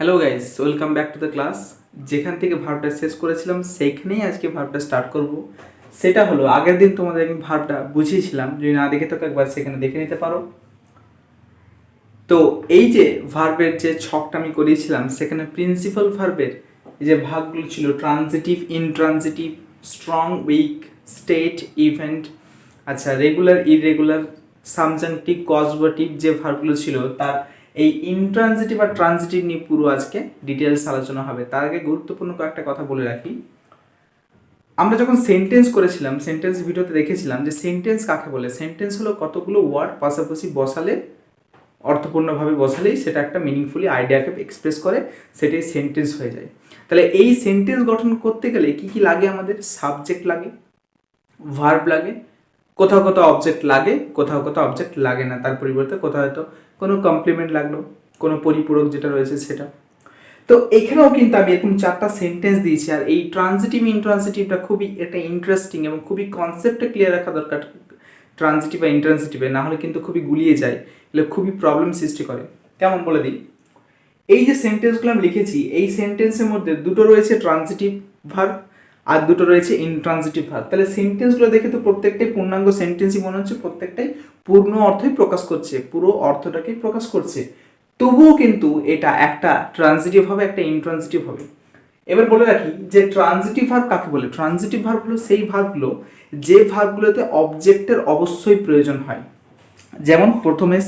Hello guys, welcome back to the class. যেখান থেকে ভার্বটা শেষ করেছিলাম সেইখানেই আজকে ভার্বটা স্টার্ট করব। সেটা হলো আগের দিন তোমাদের আমি ভার্বটা বুঝিয়েছিলাম, যদি না দেখে থাকো একবার সেখানে দেখে নিতে পারো। তো এই যে ভার্বের যে ছকটা আমি করিয়েছিলাম সেখানে প্রিন্সিপাল ভার্বের যে ভাগগুলো ছিল transitive, intransitive, strong, weak, state, event, আচ্ছা রেগুলার, ইররেগুলার, সাবজাংটিভ, কজভেটিভ যে ভার্বগুলো ছিল তার এই ইনট্রানজিটিভ আর ট্রানজিটিভ নিয়ে পুরো আজকে ডিটেলস আলোচনা হবে। তার আগে গুরুত্বপূর্ণ কয়েকটা কথা বলে রাখি। আমরা যখন সেন্টেন্স করেছিলাম, সেন্টেন্স ভিডিওতে দেখেছিলাম যে সেন্টেন্স কাকে বলে। সেন্টেন্স হলো কতগুলো ওয়ার্ড পাশাপাশি বসালে, অর্থপূর্ণভাবে বসালেই সেটা একটা মিনিংফুলি আইডিয়াকে এক্সপ্রেস করে, সেটাই সেন্টেন্স হয়ে যায়। তাহলে এই সেন্টেন্স গঠন করতে গেলে কি কি লাগে? আমাদের সাবজেক্ট লাগে, ভার্ব লাগে, কোথাও কোথাও অবজেক্ট লাগে, কোথাও কোথাও অবজেক্ট লাগে না, তার পরিবর্তে কোথাও হয়তো কোনো কমপ্লিমেন্ট লাগলো, কোনো পরিপূরক যেটা রয়েছে সেটা। তো এখানেও কিন্তু আমি এরকম 4টা সেন্টেন্স দিয়েছি। আর এই ট্রানজিটিভ ইনট্রানজিটিভটা খুবই একটা ইন্টারেস্টিং এবং খুবই কনসেপ্টে ক্লিয়ার রাখা দরকার ট্রানজিটিভ বা ইনট্রানজিটিভে, না হলে কিন্তু খুবই গুলিয়ে যায়, এগুলো খুবই প্রবলেম সৃষ্টি করে। কেমন বলে দিই, এই যে সেন্টেন্সগুলো আমি লিখেছি এই সেন্টেন্সের মধ্যে দুটো রয়েছে ট্রানজিটিভ ভার্ব আর দুটো রয়েছে ইনট্রানজিটিভ ভার্ব। তাহলে সেন্টেন্সগুলো দেখে তো প্রত্যেকটাই পূর্ণাঙ্গ সেন্টেন্সই মনে হচ্ছে, প্রত্যেকটাই পূর্ণ অর্থই প্রকাশ করছে, পুরো অর্থটাকেই প্রকাশ করছে। তবুও কিন্তু এটা একটা ট্রানজিটিভ হবে, একটা ইনট্রানজিটিভ হবে। এবার বলে রাখি যে ট্রানজিটিভ ভার্ব কাকে বলে। ট্রানজিটিভ ভার্ব হলো সেই ভার্বগুলো যে ভার্বগুলোতে অবজেক্টের অবশ্যই প্রয়োজন হয়। যেমন প্রথমে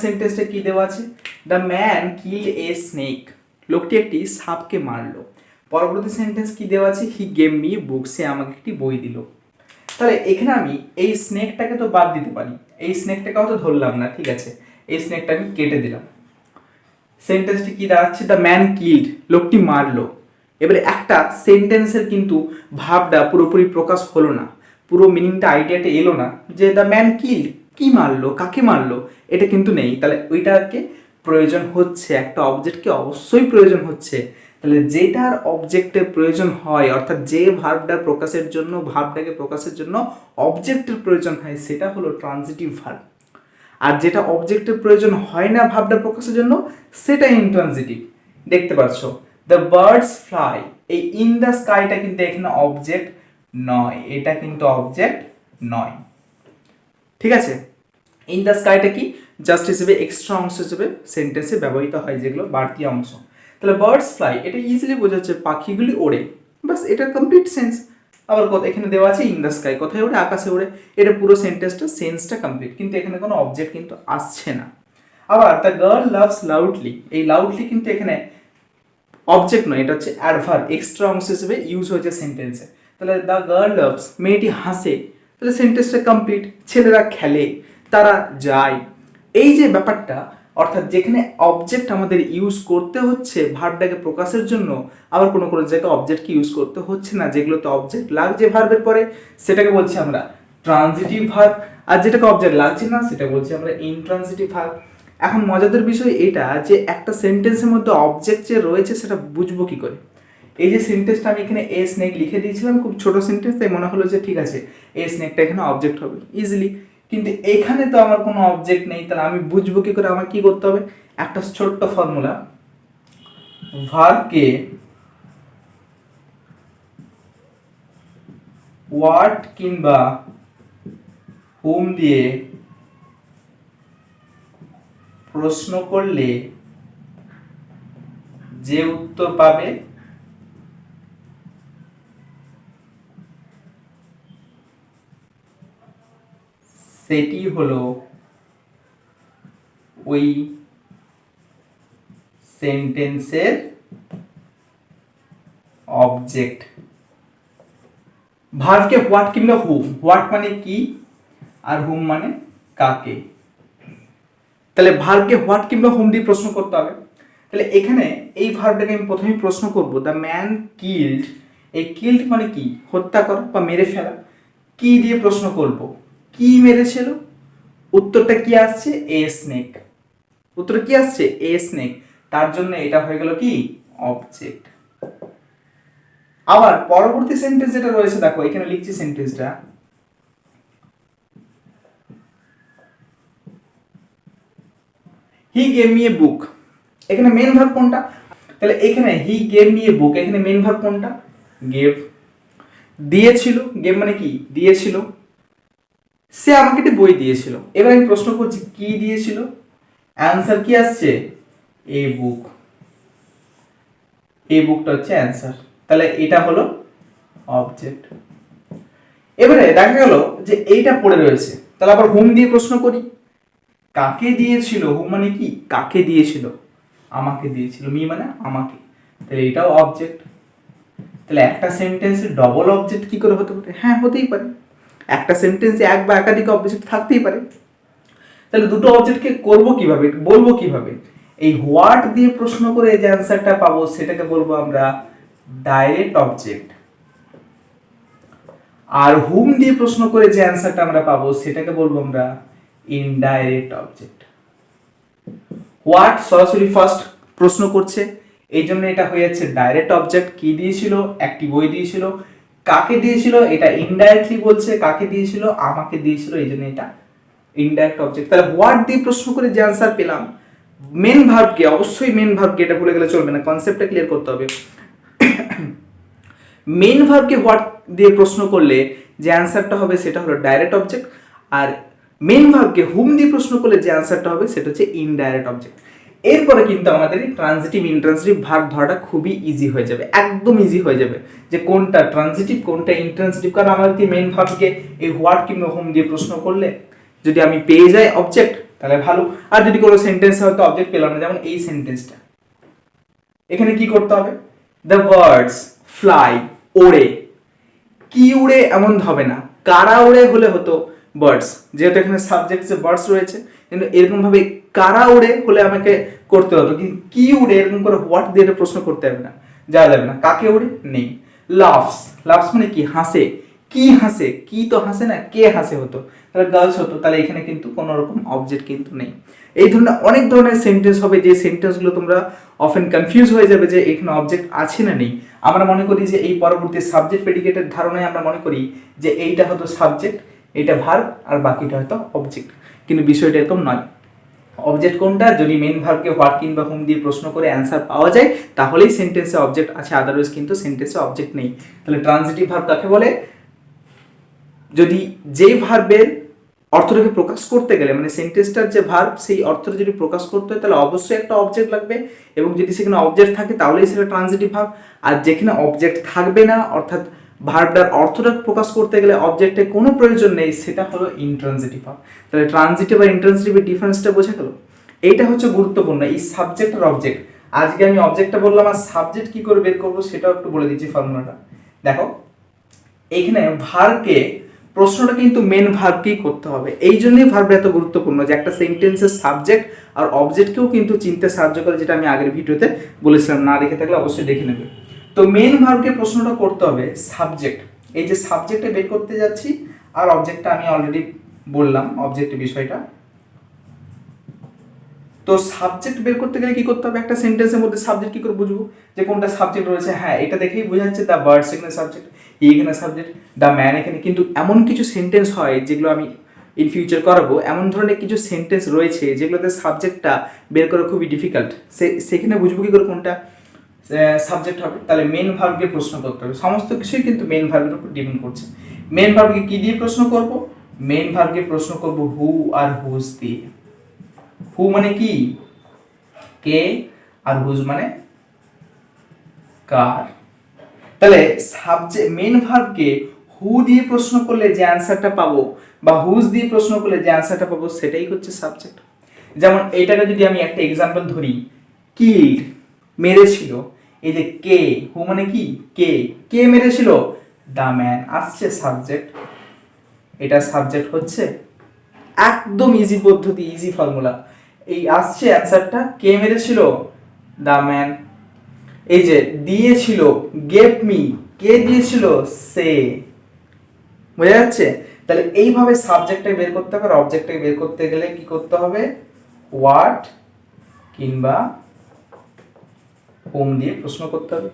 সেন্টেন্সটা কি দেওয়া আছে? The man kill a snake, লোকটি একটি সাপকে মারলো। পরবর্তী সেন্টেন্স কি দেওয়া আছে? হি গেভ মি বুক, সে আমাকে একটি বই দিল। তাহলে এখানে আমি এই স্নেকটাকে তো বাদ দিতে পারি, এই স্নেকটাকে হয়তো ধরলাম না, ঠিক আছে, এই স্নেকটা আমি কেটে দিলাম। সেন্টেন্সটি কি দাঁড়াচ্ছে? দ্য ম্যান কিল্ড, লোকটি মারলো। এবারে একটা সেন্টেন্সের কিন্তু ভাবটা পুরোপুরি প্রকাশ হলো না, পুরো মিনিংটা আইডিয়াটা এলো না যে দ্য ম্যান কিল্ড, কি মারলো, কাকে মারলো, এটা কিন্তু নেই। তাহলে ওইটাকে প্রয়োজন হচ্ছে, একটা অবজেক্টকে অবশ্যই প্রয়োজন হচ্ছে। তাহলে যেটার অবজেক্টের প্রয়োজন হয়, অর্থাৎ যে ভার্বটার প্রকাশের জন্য, ভার্বটাকে প্রকাশের জন্য অবজেক্টের প্রয়োজন হয়, সেটা হলো ট্রানজিটিভ ভার্ব। আর যেটা অবজেক্টের প্রয়োজন হয় না ভাবটা প্রকাশের জন্য, সেটা ইনট্রানজিটিভ। দেখতে পাচ্ছ দ্য বার্ডস ফ্লাই, এই ইন দ্য স্কাইটা কিন্তু এখানে অবজেক্ট নয়, এটা কিন্তু অবজেক্ট নয়, ঠিক আছে। ইন দ্য স্কাইটা কি জাস্ট হিসেবে এক্সট্রা অংশ হিসেবে সেন্টেন্সে ব্যবহৃত হয়, যেগুলো বাড়তি অংশ। তাহলে বার্ডস ফ্লাই এটা ইজিলি বোঝা যাচ্ছে পাখিগুলি ওড়ে, বাস এটার কমপ্লিট সেন্স। আবার এখানে দেওয়া আছে ইন দ্য স্কাই, কোথায় ওড়ে? আকাশে ওড়ে। এটা পুরো সেন্সটা কমপ্লিট, কিন্তু এখানে কোনো অবজেক্ট কিন্তু আসছে না। আবার দ্য গার্ল লাভস লাউডলি, এই লাউডলি কিন্তু এখানে অবজেক্ট নয়, এটা হচ্ছে অ্যাডভার্ব, এক্সট্রা অংশ হিসেবে ইউজ হয়েছে সেন্টেন্সে। তাহলে দ্য গার্ল লাভস, মেয়েটি হাসে, তাহলে সেন্টেন্সটা কমপ্লিট। ছেলেরা খেলে, তারা যায়। এই যে ব্যাপারটা, অর্থাৎ যেখানে অবজেক্ট আমাদের ইউজ করতে হচ্ছে ভার্বটাকে প্রকাশের জন্য, আবার কোনো কোনো জায়গায় অবজেক্টকে ইউজ করতে হচ্ছে না, যেগুলোতে অবজেক্ট লাগছে ভার্বের পরে সেটাকে বলছি আমরা ট্রানজিটিভ ভার্ব, আর যেটাকে অবজেক্ট লাগছে না সেটা বলছি আমরা ইনট্রানজিটিভ ভার্ব। এখন মজাদার বিষয় এটা যে একটা সেন্টেন্সের মধ্যে অবজেক্ট যে রয়েছে সেটা বুঝবো কি করে? এই যে সেন্টেন্সটা আমি এখানে এ স্নেক লিখে দিয়েছিলাম, খুব ছোট সেন্টেন্স, তাই মনে হলো যে ঠিক আছে এ স্নেকটা এখানে অবজেক্ট হবে ইজিলি, কিন্তু এখানে তো আমার কোনো অবজেক্ট নেই, তাহলে আমি বুঝবো কি করে? আমার কি করতে হবে? একটা ছোট্ট ফর্মুলা, ভার্বকে হোয়াট কিংবা হুম দিয়ে প্রশ্ন করলে যে উত্তর পাবে সেটি হলো ওই সেন্টেন্সের অবজেক্ট। ভার্বকে হোয়াট কিংবা হুম, হোয়াট মানে কি আর হুম মানে কাকে। তাহলে ভার্বকে হোয়াট কিংবা হুম দিয়ে প্রশ্ন করতে হবে। তাহলে এখানে এই ভার্বটাকে আমি প্রথমেই প্রশ্ন করব, দ্য ম্যান কিল্ড, এই কিল্ড মানে কি? হত্যা করা বা মেরে ফেলা। কি দিয়ে প্রশ্ন করব? কি মেরেছিল? উত্তরটা কি আসছে? A snake. উত্তর কি আসছে? A snake. তার জন্য এটা হয়ে গেল কি? অবজেক্ট। আবার পরবর্তী সেন্টেন্স যেটা রয়েছে দেখো, এখানে লিখছি সেন্টেন্সটা, হি গেভ মি এ বুক, এখানে মেন ভার্ব কোনটা? তাহলে এখানে হি গেভ মি এ বুক, এখানে মেন ভার্ব কোনটা? গেভ। দিয়েছিল, গেভ মানে কি? দিয়েছিল, সে আমাকে একটা বই দিয়েছিল। এবার আমি প্রশ্ন করছি কি দিয়েছিল? অ্যান্সার কি আসছে? এ বুক। এই বুকটা হচ্ছে অ্যান্সার। তাহলে এটা হলো অবজেক্ট। এবারে দেখা গেল যে এইটা পড়ে রয়েছে, তাহলে আবার হুম দিয়ে প্রশ্ন করি। কাকে দিয়েছিল? হুম মানে কি? কাকে দিয়েছিল? আমাকে দিয়েছিল। মি মানে আমাকে। তাহলে এটাও অবজেক্ট। তাহলে একটা সেন্টেন্সে ডবল অবজেক্ট কি করে হতে পারে? হ্যাঁ, হতেই পারে। একটা সেন্টেন্সে এক বা একাধিক অবজেক্ট থাকতেই পারে। তাহলে দুটো অবজেক্টকে করব কিভাবে, বলবো কিভাবে? এই হোয়াট দিয়ে প্রশ্ন করে যে অ্যান্সারটা পাবো সেটাকে বলবো আমরা ডাইরেক্ট অবজেক্ট। আর হুম দিয়ে প্রশ্ন করে যে অ্যান্সারটা আমরা পাবো সেটাকে বলবো আমরা ইনডাইরেক্ট অবজেক্ট। হোয়াট সরাসরি ফার্স্ট প্রশ্ন করছে, এই জন্য এটা হয়ে যাচ্ছে ডাইরেক্ট অবজেক্ট। কি দিয়েছিল? একটি বই দিয়েছিল। কাকে দিয়েছিল? এটা ইনডাইরেক্টলি বলছে। কাকে দিয়েছিল? আমাকে দিয়েছিল, এই জন্য এটা ইনডাইরেক্ট অবজেক্ট। তাহলে হোয়াট দিয়ে প্রশ্ন করে যে অ্যান্সার পেলাম, মেন ভার্বকে, অবশ্যই মেন ভার্বকে, এটা ভুলে গেলে চলবে না, কনসেপ্টটা ক্লিয়ার করতে হবে। মেন ভার্বকে হোয়াট দিয়ে প্রশ্ন করলে যে অ্যান্সারটা হবে সেটা হলো ডাইরেক্ট অবজেক্ট, আর মেন ভার্বকে হুম দিয়ে প্রশ্ন করলে যে অ্যান্সারটা হবে সেটা হচ্ছে ইনডাইরেক্ট অবজেক্ট। এরপরে কিন্তু আমাদের এই ট্রানজিটিভ ইনট্রানজিটিভ ভার্ব ধরাটা খুবই ইজি হয়ে যাবে, একদম ইজি হয়ে যাবে যে কোনটা ট্রানজিটিভ কোনটা ইনট্রানজিটিভ। কারণ আমাদেরকে মেন ভার্বকে এই হোয়াট কিংবা হুম দিয়ে প্রশ্ন করলে যদি আমি পেয়ে যাই অবজেক্ট তাহলে ভালো। আর যদি কোনো সেন্টেন্সে হয়তো অবজেক্ট পেলাম না, যেমন এই সেন্টেন্সটা, এখানে কি করতে হবে? দ্য বার্ডস ফ্লাই, ওড়ে। কি উড়ে এমন হবে না, কারা উড়ে হলে হতো বার্ডস, যেহেতু এখানে সাবজেক্টে বার্ডস রয়েছে, কিন্তু এরকম ভাবে কারা উড়ে হলে আমাকে করতে হতো, কিন্তু কি উড়ে এরকম করে হোয়াট দিয়ে প্রশ্ন করতে হবে না, যাওয়া যাবে না। কাকে উড়ে? নেই। লাভস, লাভস মানে কি? হাসে। কি হাসে? কি তো হাসে না, কে হাসে হতো, তাহলে গার্লস হতো। তাহলে এখানে কিন্তু কোনো রকম অবজেক্ট কিন্তু নেই। এই ধরনের অনেক ধরনের সেন্টেন্স হবে যে সেন্টেন্সগুলো তোমরা অফেন কনফিউজ হয়ে যাবে যে এখানে অবজেক্ট আছে না নেই। আমরা মনে করি যে এই পরবর্তী সাবজেক্ট প্রেডিকেটের ধারণায় আমরা মনে করি যে এইটা হয়তো সাবজেক্ট, এইটা ভার্ব, আর বাকিটা হয়তো অবজেক্ট, কিন্তু বিষয়টা এরকম নয়। অবজেক্ট কোনটা? যদি মেন ভার্বকে হোয়াট কিংবা হুম দিয়ে প্রশ্ন করে অ্যান্সার পাওয়া যায় তাহলেই সেন্টেন্সে অবজেক্ট আছে, আদারওয়াইজ কিন্তু সেন্টেন্সে অবজেক্ট নেই। তাহলে ট্রানজিটিভ ভার্ব কাকে বলে? যদি যে ভার্বের অর্থটাকে প্রকাশ করতে গেলে, মানে সেন্টেন্সটার যে ভার্ব সেই অর্থটা যদি প্রকাশ করতে হয় তাহলে অবশ্যই একটা অবজেক্ট লাগবে, এবং যদি সেখানে অবজেক্ট থাকে তাহলেই সেটা ট্রানজিটিভ ভার্ব। আর যেখানে অবজেক্ট থাকবে না, অর্থাৎ ভার্বটার অর্থটা প্রকাশ করতে গেলে অবজেক্টের কোনো প্রয়োজন নেই, সেটা হলো ইনট্রানজিটিভ ভার্ব। তাহলে ট্রানজিটিভ আর ইনট্রানজিটিভের ডিফারেন্সটা বোঝা গেল। এইটা হচ্ছে গুরুত্বপূর্ণ, এই সাবজেক্ট আর অবজেক্ট। আজকে আমি অবজেক্টটা বললাম, আর সাবজেক্ট কি করে বের করবো সেটাও একটু বলে দিচ্ছি ফর্মুলাটা। দেখো, এইখানে ভার্বকে, প্রশ্নটা কিন্তু মেন ভার্বকেই করতে হবে। এই জন্যই ভার্ব এত গুরুত্বপূর্ণ যে একটা সেন্টেন্সের সাবজেক্ট আর অবজেক্টকেও কিন্তু চিনতে সাহায্য করে, যেটা আমি আগের ভিডিওতে বলেছিলাম, না দেখে থাকলে অবশ্যই দেখে নেবে। তো মেন ভার্বকে প্রশ্নটা করতে হবে সাবজেক্ট, এই যে সাবজেক্টে বের করতে যাচ্ছি, আর অবজেক্টটা আমি অলরেডি বললাম অবজেক্টের বিষয়টা। তো সাবজেক্ট বের করতে গেলে কি করতে হবে? একটা সেন্টেন্সের মধ্যে সাবজেক্ট কি করে বুঝবো যে কোনটা সাবজেক্ট রয়েছে? হ্যাঁ, এটা দেখেই বোঝা যাচ্ছে দ্য বার্ডস এখানে সাবজেক্ট, এখানে সাবজেক্ট, দ্য ম্যান এখানে। কিন্তু এমন কিছু সেন্টেন্স হয় যেগুলো আমি ইন ফিউচার করাবো, এমন ধরনের কিছু সেন্টেন্স রয়েছে যেগুলোতে সাবজেক্টটা বের করা খুবই ডিফিকাল্ট। সেখানে বুঝবো কি করে কোনটা সাবজেক্ট হবে? তাহলে মেন ভার্বকে প্রশ্ন করতে হবে। সমস্ত কিছুই কিন্তু মেন ভার্বের উপর ডিপেন্ড করছে। মেন ভার্বকে কি দিয়ে প্রশ্ন করব? মেন ভার্বকে প্রশ্ন করব হু আর হুজ দিয়ে। হু মানে কি? কে, আর হুজ মানে কার। তাহলে সাবজেক্ট মেন ভার্বকে হু দিয়ে প্রশ্ন করলে যে অ্যান্সারটা পাবো, বা হুজ দিয়ে প্রশ্ন করলে যে অ্যান্সারটা পাবো, সেটাই হচ্ছে সাবজেক্ট। যেমন এইটাকে যদি আমি একটা এক্সাম্পল ধরি, কিল্ড, মেরেছিল। এই যে কে, হু মানে কি? কে, কে মেরেছিল? দ্য ম্যান, আসছে সাবজেক্ট, এটা সাবজেক্ট হচ্ছে। একদম ইজি পদ্ধতি, ইজি ফর্মুলা। এই আসছে অ্যান্সারটা, কে মেরেছিল? The man. এই যে দিয়েছিল, গেভ মি, কে দিয়েছিল? সে। বোঝা যাচ্ছে? তাহলে এইভাবে সাবজেক্টটাকে বের করতে হবে। আর অবজেক্টটাকে বের করতে গেলে কি করতে হবে? হোয়াট কিংবা হুম দিয়ে প্রশ্ন করতে হবে,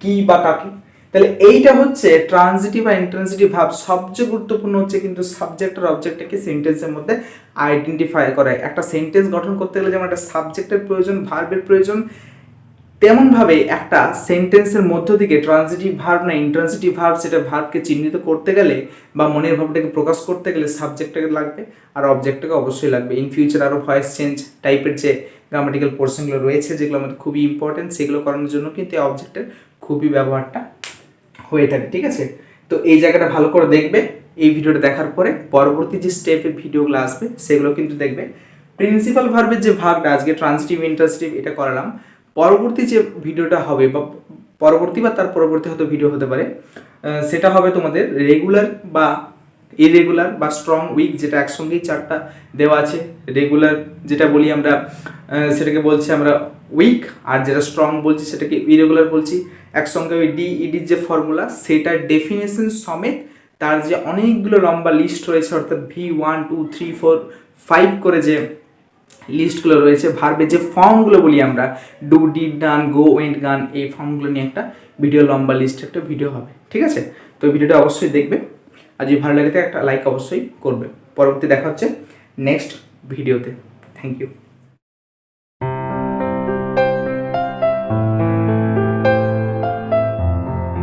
কি বা কাকে। তাহলে এইটা হচ্ছে ট্রানজিটিভ আর ইন্ট্রানজিটিভ ভার্ব। সবচেয়ে গুরুত্বপূর্ণ হচ্ছে কিন্তু সাবজেক্ট আর অবজেক্টটাকে সেন্টেন্সের মধ্যে আইডেন্টিফাই করায়। একটা সেন্টেন্স গঠন করতে গেলে যেমন একটা সাবজেক্টের প্রয়োজন, ভার্বের প্রয়োজন, তেমনভাবে একটা সেন্টেন্সের মধ্য থেকে ট্রানজিটিভ ভার্ব না ইন্ট্রানজিটিভ ভার্ব, সেটা ভার্বকে চিহ্নিত করতে গেলে বা মনের ভাবটাকে প্রকাশ করতে গেলে সাবজেক্টটাকে লাগবে আর অবজেক্টটাকে অবশ্যই লাগবে। ইন ফিউচার আরও ভয়েস চেঞ্জ টাইপের যে গ্রামাটিক্যাল পোর্শনগুলো রয়েছে যেগুলো আমাদের খুবই ইম্পর্টেন্ট, সেগুলো করানোর জন্য কিন্তু এই অবজেক্টের খুবই ব্যবহারটা হয়ে থাকে। ঠিক আছে, তো এই জায়গাটা ভালো করে দেখবে। এই ভিডিওটা দেখার পরে পরবর্তী যে স্টেপের ভিডিওগুলো আসবে সেগুলো কিন্তু দেখবে। প্রিন্সিপাল ভার্বের যে ভাগটা আজকে ট্রান্সিটিভ ইন্ট্রান্সিটিভ এটা করালাম, পরবর্তী যে ভিডিওটা হবে বা পরবর্তী বা তার পরবর্তী হয়তো ভিডিও হতে পারে, সেটা হবে তোমাদের রেগুলার বা ইরেগুলার বা স্ট্রং উইক, যেটা একসঙ্গেই চারটা দেওয়া আছে। রেগুলার যেটা বলি আমরা সেটাকে বলছি আমরা উইক, আর যেটা স্ট্রং বলছি সেটাকে ইরেগুলার বলছি। একসঙ্গে ওই ডিইডির যে ফর্মুলা সেটার ডেফিনেশন সমেত তার যে অনেকগুলো লম্বা লিস্ট রয়েছে, অর্থাৎ V1 2 3 4 5 করে যে লিস্টগুলো রয়েছে, ভার্বের যে ফর্মগুলো বলি আমরা do, did, done, go, went, গান, এই ফর্মগুলো নিয়ে একটা ভিডিও, লম্বা লিস্ট একটা ভিডিও হবে। ঠিক আছে, তো ভিডিওটা অবশ্যই দেখবে, আর যদি ভালো লাগে একটা লাইক অবশ্যই করবে। পরবর্তী দেখা হচ্ছে নেক্সট ভিডিওতে। Thank you.